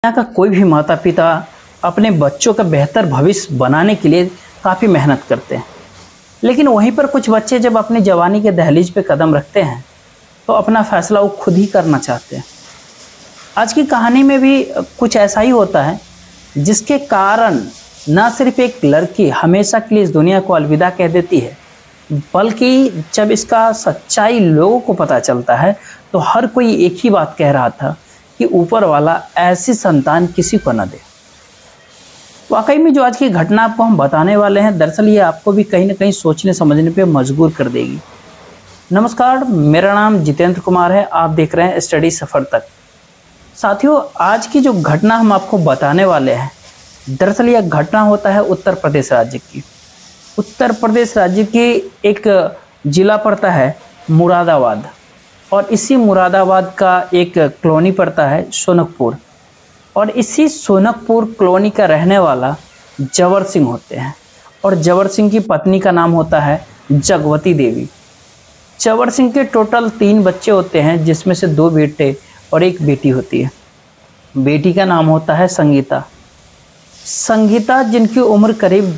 यहाँ का कोई भी माता पिता अपने बच्चों का बेहतर भविष्य बनाने के लिए काफ़ी मेहनत करते हैं, लेकिन वहीं पर कुछ बच्चे जब अपनी जवानी के दहलीज पे कदम रखते हैं तो अपना फैसला वो खुद ही करना चाहते हैं। आज की कहानी में भी कुछ ऐसा ही होता है, जिसके कारण न सिर्फ एक लड़की हमेशा के लिए इस दुनिया को अलविदा कह देती है, बल्कि जब इसका सच्चाई लोगों को पता चलता है तो हर कोई एक ही बात कह रहा था कि ऊपर वाला ऐसी संतान किसी को न दे। वाकई में जो आज की घटना आपको हम बताने वाले हैं, दरअसल ये आपको भी कहीं ना कहीं सोचने समझने पे मजबूर कर देगी। नमस्कार, मेरा नाम जितेंद्र कुमार है। आप देख रहे हैं स्टडी सफ़र तक। साथियों, आज की जो घटना हम आपको बताने वाले हैं, दरअसल यह घटना होता है उत्तर प्रदेश राज्य की। उत्तर प्रदेश राज्य की एक जिला पड़ता है मुरादाबाद, और इसी मुरादाबाद का एक कॉलोनी पड़ता है सोनकपुर, और इसी सोनकपुर कॉलोनी का रहने वाला जवर सिंह होते हैं। और जवर सिंह की पत्नी का नाम होता है जगवती देवी। जवर सिंह के टोटल 3 बच्चे होते हैं, जिसमें से 2 बेटे और 1 बेटी होती है। बेटी का नाम होता है संगीता। संगीता जिनकी उम्र करीब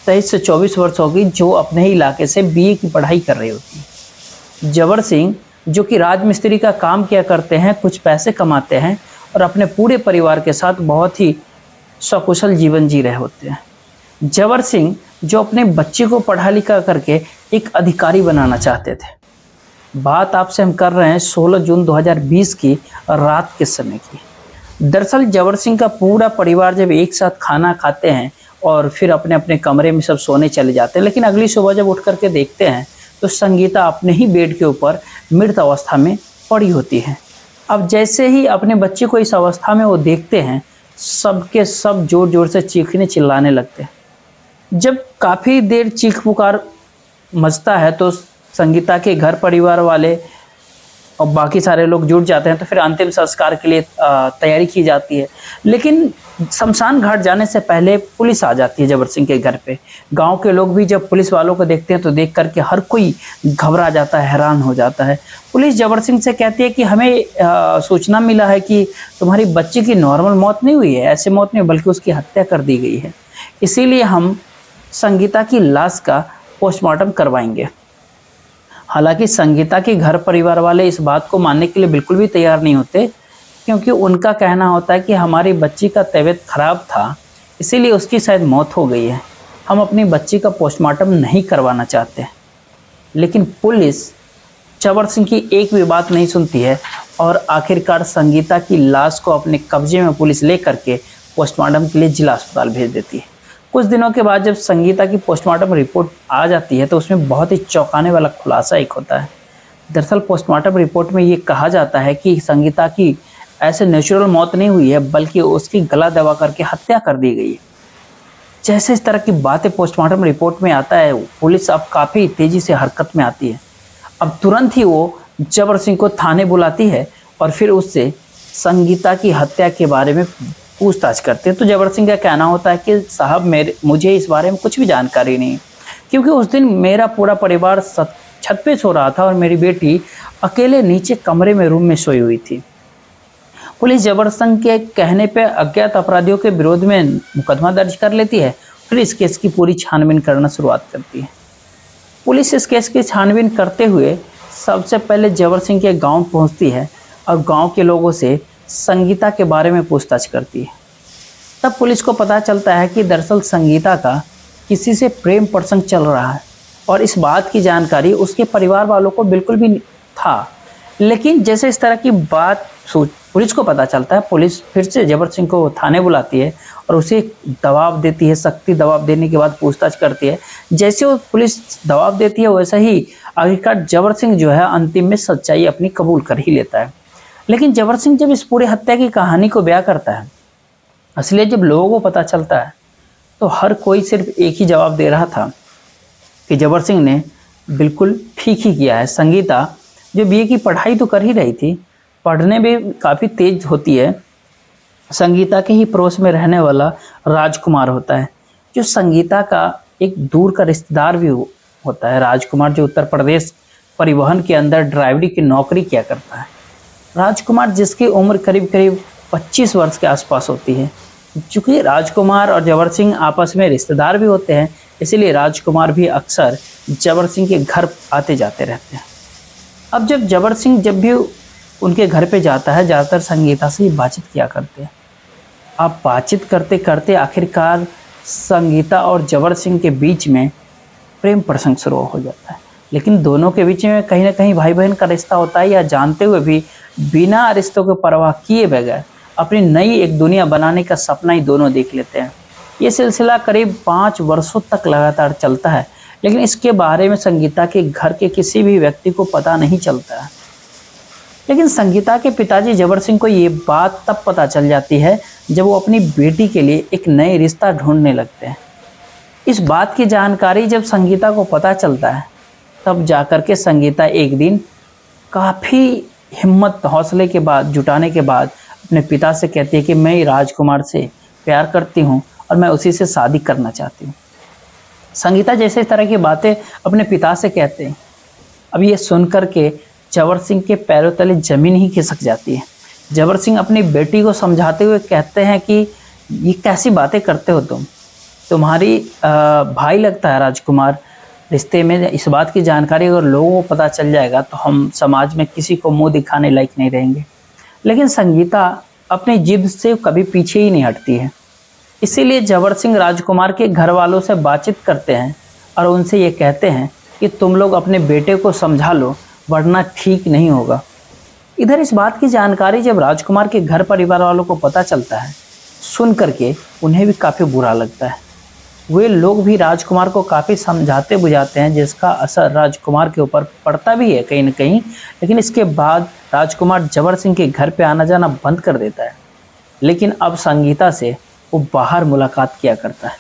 23 से 24 वर्ष होगी, जो अपने ही इलाके से बीए की पढ़ाई कर रही होती है। जवर सिंह जो कि राजमिस्त्री का काम किया करते हैं, कुछ पैसे कमाते हैं और अपने पूरे परिवार के साथ बहुत ही सकुशल जीवन जी रहे होते हैं। जवर सिंह जो अपने बच्चे को पढ़ा लिखा करके एक अधिकारी बनाना चाहते थे। बात आपसे हम कर रहे हैं 16 जून 2020 की रात के समय की। दरअसल जवर सिंह का पूरा परिवार जब एक साथ खाना खाते हैं और फिर अपने अपने कमरे में सब सोने चले जाते हैं, लेकिन अगली सुबह जब उठ करके देखते हैं तो संगीता अपने ही बेड के ऊपर मृत अवस्था में पड़ी होती है। अब जैसे ही अपने बच्चे को इस अवस्था में वो देखते हैं, सबके सब जोर जोर से चीखने चिल्लाने लगते हैं। जब काफ़ी देर चीख पुकार मचता है तो संगीता के घर परिवार वाले और बाकी सारे लोग जुट जाते हैं, तो फिर अंतिम संस्कार के लिए तैयारी की जाती है। लेकिन शमशान घाट जाने से पहले पुलिस आ जाती है जबर सिंह के घर पे। गांव के लोग भी जब पुलिस वालों को देखते हैं तो देख करके हर कोई घबरा जाता है, हैरान हो जाता है। पुलिस जबर सिंह से कहती है कि हमें सूचना मिला है कि तुम्हारी बच्ची की नॉर्मल मौत नहीं हुई है, ऐसे मौत नहीं बल्कि उसकी हत्या कर दी गई है, इसीलिए हम संगीता की लाश का पोस्टमार्टम करवाएंगे। हालांकि संगीता के घर परिवार वाले इस बात को मानने के लिए बिल्कुल भी तैयार नहीं होते, क्योंकि उनका कहना होता है कि हमारी बच्ची का तबीयत खराब था, इसीलिए उसकी शायद मौत हो गई है, हम अपनी बच्ची का पोस्टमार्टम नहीं करवाना चाहते। लेकिन पुलिस जबर सिंह की एक भी बात नहीं सुनती है और आखिरकार संगीता की लाश को अपने कब्जे में पुलिस ले करके पोस्टमार्टम के लिए जिला अस्पताल भेज देती है। कुछ दिनों के बाद जब संगीता की पोस्टमार्टम रिपोर्ट आ जाती है तो उसमें बहुत ही चौंकाने वाला खुलासा एक होता है। दरअसल पोस्टमार्टम रिपोर्ट में ये कहा जाता है कि संगीता की ऐसे नेचुरल मौत नहीं हुई है, बल्कि उसकी गला दबा करके हत्या कर दी गई है। जैसे इस तरह की बातें पोस्टमार्टम रिपोर्ट में आता है, पुलिस अब काफ़ी तेज़ी से हरकत में आती है। अब तुरंत ही वो जबर सिंह को थाने बुलाती है और फिर उससे संगीता की हत्या के बारे में पूछताछ करते हैं। तो जबर सिंह का कहना होता है कि साहब मुझे इस बारे में कुछ भी जानकारी नहीं, क्योंकि उस दिन मेरा पूरा परिवार छत पे सो रहा था और मेरी बेटी अकेले नीचे कमरे में रूम में सोई हुई थी। पुलिस जबर सिंह के कहने पे अज्ञात अपराधियों के विरोध में मुकदमा दर्ज कर लेती है, फिर इस केस की पूरी छानबीन करना शुरुआत करती है। पुलिस इस केस की छानबीन करते हुए सबसे पहले जबर सिंह के गाँव पहुँचती है और गाँव के लोगों से संगीता के बारे में पूछताछ करती है। तब पुलिस को पता चलता है कि दरअसल संगीता का किसी से प्रेम प्रसंग चल रहा है, और इस बात की जानकारी उसके परिवार वालों को बिल्कुल भी था। लेकिन जैसे इस तरह की बात पुलिस को पता चलता है, पुलिस फिर से जबर सिंह को थाने बुलाती है और उसे दबाव देती है। सख्ती दबाव देने के बाद पूछताछ करती है। जैसे वो पुलिस दबाव देती है, वैसा ही आखिरकार जबर सिंह जो है अंतिम में सच्चाई अपनी कबूल कर ही लेता है। लेकिन जबर सिंह जब इस पूरे हत्या की कहानी को बयां करता है, इसलिए जब लोगों को पता चलता है तो हर कोई सिर्फ एक ही जवाब दे रहा था कि जबर सिंह ने बिल्कुल ठीक ही किया है। संगीता जो बीए की पढ़ाई तो कर ही रही थी, पढ़ने में काफ़ी तेज होती है। संगीता के ही पड़ोस में रहने वाला राजकुमार होता है, जो संगीता का एक दूर का रिश्तेदार भी होता है। राजकुमार जो उत्तर प्रदेश परिवहन के अंदर ड्राइवरी की नौकरी किया करता है। राजकुमार जिसकी उम्र करीब करीब 25 वर्ष के आसपास होती है। चूँकि राजकुमार और जबर सिंह आपस में रिश्तेदार भी होते हैं, इसीलिए राजकुमार भी अक्सर जबर सिंह के घर आते जाते रहते हैं। अब जबर सिंह जब भी उनके घर पे जाता है, ज़्यादातर संगीता से ही बातचीत किया करते हैं। अब बातचीत करते करते आखिरकार संगीता और जबर सिंह के बीच में प्रेम प्रसंग शुरू हो जाता है। लेकिन दोनों के बीच में कहीं ना कहीं भाई बहन का रिश्ता होता है, या जानते हुए भी बिना रिश्तों के परवाह किए बगैर अपनी नई एक दुनिया बनाने का सपना ही दोनों देख लेते हैं। ये सिलसिला करीब 5 वर्षों तक लगातार चलता है, लेकिन इसके बारे में संगीता के घर के किसी भी व्यक्ति को पता नहीं चलता है। लेकिन संगीता के पिताजी जबर सिंह को ये बात तब पता चल जाती है जब वो अपनी बेटी के लिए एक नए रिश्ता ढूंढने लगते हैं। इस बात की जानकारी जब संगीता को पता चलता है, तब जाकर के संगीता एक दिन काफ़ी हिम्मत हौसले के बाद जुटाने के बाद अपने पिता से कहती है कि मैं राजकुमार से प्यार करती हूँ और मैं उसी से शादी करना चाहती हूँ। संगीता जैसे इस तरह की बातें अपने पिता से कहते हैं, अब ये सुनकर के जबर सिंह के पैरों तले जमीन ही खिसक जाती है। जबर सिंह अपनी बेटी को समझाते हुए कहते हैं कि ये कैसी बातें करते हो तुम्हारी भाई लगता है राजकुमार। रिश्ते में इस बात की जानकारी अगर लोगों को पता चल जाएगा तो हम समाज में किसी को मुंह दिखाने लायक नहीं रहेंगे। लेकिन संगीता अपनी जिद से कभी पीछे ही नहीं हटती है। इसीलिए जबर सिंह राजकुमार के घर वालों से बातचीत करते हैं और उनसे ये कहते हैं कि तुम लोग अपने बेटे को समझा लो, वरना ठीक नहीं होगा। इधर इस बात की जानकारी जब राजकुमार के घर परिवार वालों को पता चलता है, सुन करके उन्हें भी काफ़ी बुरा लगता है। वे लोग भी राजकुमार को काफ़ी समझाते बुझाते हैं, जिसका असर राजकुमार के ऊपर पड़ता भी है कहीं न कहीं। लेकिन इसके बाद राजकुमार जबर सिंह के घर पे आना जाना बंद कर देता है। लेकिन अब संगीता से वो बाहर मुलाकात किया करता है।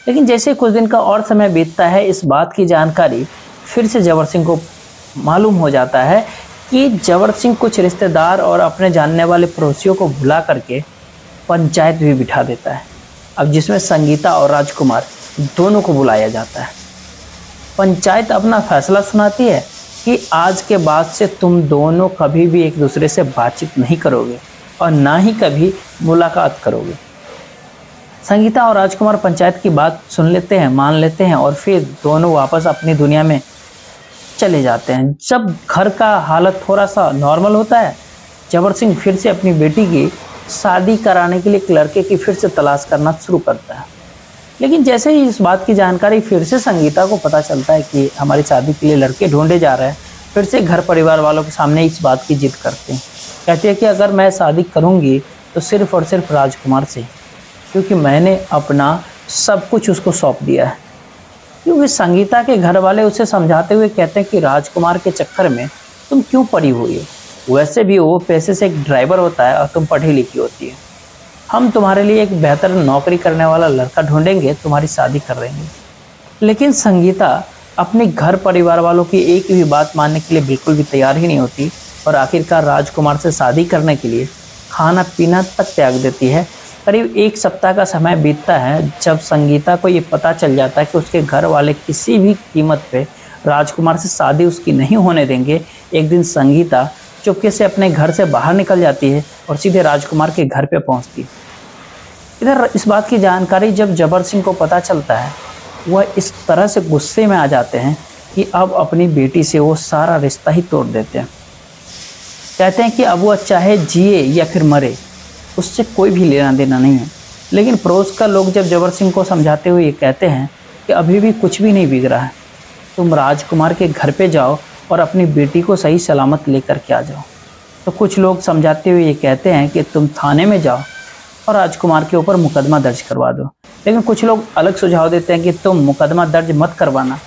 लेकिन जैसे कुछ दिन का और समय बीतता है, इस बात की जानकारी फिर से जबर सिंह को मालूम हो जाता है कि जबर सिंह कुछ रिश्तेदार और अपने जानने वाले पड़ोसियों को बुला करके पंचायत भी बिठा देता है। अब जिसमें संगीता और राजकुमार दोनों को बुलाया जाता है। पंचायत अपना फैसला सुनाती है कि आज के बाद से तुम दोनों कभी भी एक दूसरे से बातचीत नहीं करोगे और ना ही कभी मुलाकात करोगे। संगीता और राजकुमार पंचायत की बात सुन लेते हैं, मान लेते हैं और फिर दोनों वापस अपनी दुनिया में चले जाते हैं। जब घर का हालत थोड़ा सा नॉर्मल होता है, जबर सिंह फिर से अपनी बेटी की शादी कराने के लिए एक लड़के की फिर से तलाश करना शुरू करता है। लेकिन जैसे ही इस बात की जानकारी फिर से संगीता को पता चलता है कि हमारी शादी के लिए लड़के ढूंढे जा रहे हैं, फिर से घर परिवार वालों के सामने इस बात की जिद करते हैं। कहते हैं कि अगर मैं शादी करूंगी तो सिर्फ और सिर्फ राजकुमार से, क्योंकि मैंने अपना सब कुछ उसको सौंप दिया है। क्योंकि संगीता के घर वाले उसे समझाते हुए कहते हैं कि राजकुमार के चक्कर में तुम क्यों पड़ी हुई हो, वैसे भी वो पैसे से एक ड्राइवर होता है और तुम पढ़ी लिखी होती है। हम तुम्हारे लिए एक बेहतर नौकरी करने वाला लड़का ढूंढेंगे, तुम्हारी शादी कर देंगे। लेकिन संगीता अपने घर परिवार वालों की एक भी बात मानने के लिए बिल्कुल भी तैयार ही नहीं होती और आखिरकार राजकुमार से शादी करने के लिए खाना पीना तक त्याग देती है। करीब 1 सप्ताह का समय बीतता है जब संगीता को ये पता चल जाता है कि उसके घर वाले किसी भी कीमत पे राजकुमार से शादी उसकी नहीं होने देंगे। एक दिन संगीता चुपके से अपने घर से बाहर निकल जाती है और सीधे राजकुमार के घर पे पहुंचती है। इधर इस बात की जानकारी जब जबर सिंह को पता चलता है, वह इस तरह से गुस्से में आ जाते हैं कि अब अपनी बेटी से वो सारा रिश्ता ही तोड़ देते हैं। कहते हैं कि अब वह चाहे जिए या फिर मरे, उससे कोई भी लेना देना नहीं है। लेकिन पड़ोस का लोग जब जबर सिंह को समझाते हुए ये कहते हैं कि अभी भी कुछ भी नहीं बिगड़ा है, तुम राजकुमार के घर पे जाओ और अपनी बेटी को सही सलामत लेकर के आ जाओ। तो कुछ लोग समझाते हुए ये कहते हैं कि तुम थाने में जाओ और राजकुमार के ऊपर मुकदमा दर्ज करवा दो। लेकिन कुछ लोग अलग सुझाव देते हैं कि तुम मुकदमा दर्ज मत करवाना,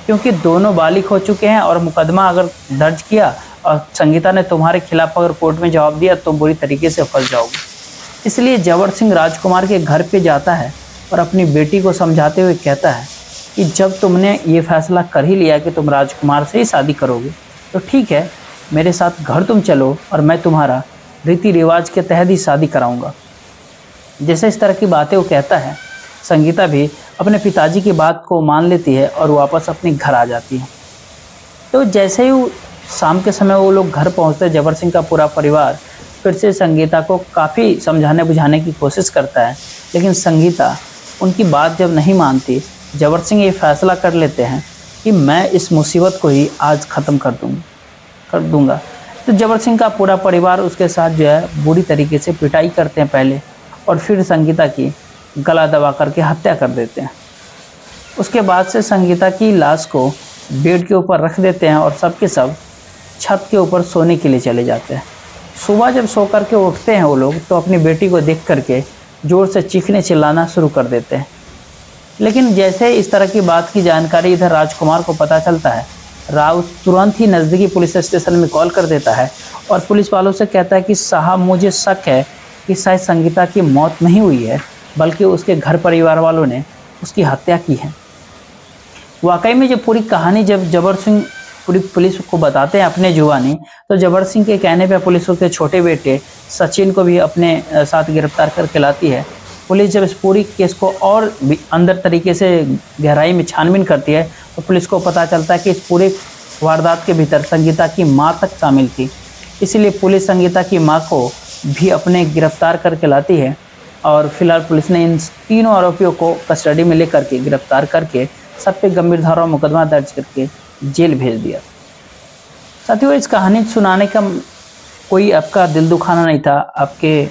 क्योंकि दोनों बालिग हो चुके हैं और मुकदमा अगर दर्ज किया और संगीता ने तुम्हारे खिलाफ अगर कोर्ट में जवाब दिया तो बुरी तरीके से फंस जाओगे। इसलिए जबर सिंह राजकुमार के घर पे जाता है और अपनी बेटी को समझाते हुए कहता है कि जब तुमने ये फैसला कर ही लिया कि तुम राजकुमार से ही शादी करोगे तो ठीक है, मेरे साथ घर तुम चलो और मैं तुम्हारा रीति रिवाज के तहत ही शादी कराऊंगा। जैसे इस तरह की बातें वो कहता है, संगीता भी अपने पिताजी की बात को मान लेती है और वापस अपने घर आ जाती है। तो जैसे ही शाम के समय वो लोग घर पहुंचते, जबर सिंह का पूरा परिवार फिर से संगीता को काफ़ी समझाने बुझाने की कोशिश करता है, लेकिन संगीता उनकी बात जब नहीं मानती, जबर सिंह ये फैसला कर लेते हैं कि मैं इस मुसीबत को ही आज ख़त्म कर दूंगा। तो जबर सिंह का पूरा परिवार उसके साथ जो है बुरी तरीके से पिटाई करते हैं पहले, और फिर संगीता की गला दबा करके हत्या कर देते हैं। उसके बाद से संगीता की लाश को बेड के ऊपर रख देते हैं और सब के सब छत के ऊपर सोने के लिए चले जाते हैं। सुबह जब सो करके उठते हैं वो लोग, तो अपनी बेटी को देख करके ज़ोर से चीखने चिल्लाना शुरू कर देते हैं। लेकिन जैसे इस तरह की बात की जानकारी इधर राजकुमार को पता चलता है, राव तुरंत ही नज़दीकी पुलिस स्टेशन में कॉल कर देता है और पुलिस वालों से कहता है कि साहब, मुझे शक है कि शायद संगीता की मौत नहीं हुई है, बल्कि उसके घर परिवार वालों ने उसकी हत्या की है। वाकई में जब पूरी कहानी जब जबर सिंह पूरी पुलिस को बताते हैं अपने जुबानी, तो जबर सिंह के कहने पर पुलिस उसके छोटे बेटे सचिन को भी अपने साथ गिरफ्तार करके लाती है। पुलिस जब इस पूरी केस को और भी अंदर तरीके से गहराई में छानबीन करती है, तो पुलिस को पता चलता है कि इस पूरे वारदात के भीतर संगीता की मां तक शामिल थी। इसीलिए पुलिस संगीता की मां को भी अपने गिरफ्तार करके लाती है और फिलहाल पुलिस ने इन तीनों आरोपियों को कस्टडी में लेकर के गिरफ्तार करके सब पे गंभीर धारा मुकदमा दर्ज करके जेल भेज दिया। साथियों, इस कहानी सुनाने का कोई आपका दिल दुखाना नहीं था, आपके